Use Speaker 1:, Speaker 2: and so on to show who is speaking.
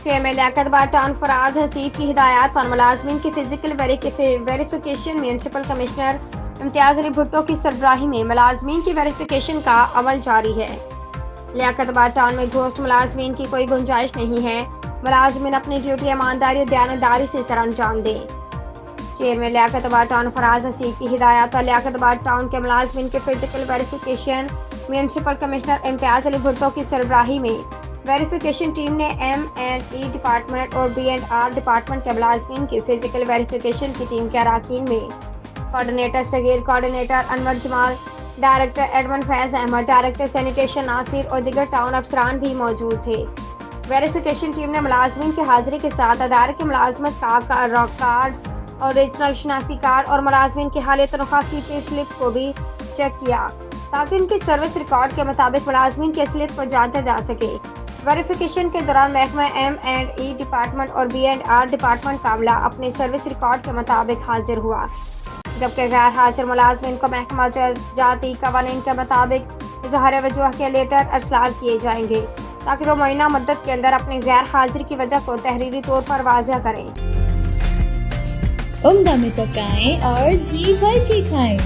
Speaker 1: Chairman لیاقت بٹان فراز حسیب کی ہدایات پر ملازمین کی فزیکل ویریفیکیشن میونسپل کمشنر امتیاز علی بھٹو کی سربراہی میں ملازمین کی ویریفیکیشن کا عمل جاری ہے۔ لیاقت بٹان میں گھوسٹ ملازمین کی کوئی گنجائش نہیں ہے۔ ملازمین اپنی ڈیوٹی ایمانداری اور دیانتداری سے سر انجام دیں۔ چیئرمین لیاقت ٹاؤن فراز حسیب کی ہدایات پر لیاقت ٹاؤن کے ملازمین کے فزیکل ویریفیکیشن میونسپل کمشنر امتیاز علی بھٹو کی سربراہی میں ویریفیکیشن ٹیم نے M&E ڈپارٹمنٹ اور B&R ڈپارٹمنٹ کے ملازمین کی فزیکل ویریفیکیشن کی ٹیم کے اراکین میں کوآرڈینیٹر صغیر، کوآرڈینیٹر انور جمال، ڈائریکٹر ایڈمن فیض احمد، ڈائریکٹر سینیٹیشن ناصر اور دیگر ٹاؤن افسران بھی موجود تھے۔ ویریفیکیشن ٹیم نے ملازمین کی حاضری کے ساتھ ادارے کی ملازمت کا کارڈ اور ریجنل شناختی کارڈ اور ملازمین کی حالیہ تنخواہ کی پے سلپ کو بھی چیک کیا تاکہ ان کی سروس ریکارڈ کے مطابق ملازمین کی اصلیت کو جانچا جا سکے۔ ویریفیکیشن کے دوران محکمہ M&E ڈپارٹمنٹ اور B&R ڈپارٹمنٹ کا عملہ اپنے سروس ریکارڈ کے مطابق حاضر ہوا، جبکہ غیر حاضر ملازمین کو محکمہ جاتی قوانین کے مطابق اظہار وجوہ کے لیٹر ارسال کیے جائیں گے تاکہ وہ معینہ مدت کے اندر اپنی غیر حاضری کی وجہ کو تحریری طور پر واضح کریں۔
Speaker 2: عمدہ میں پکائیں اور جی بھر کے کھائیں۔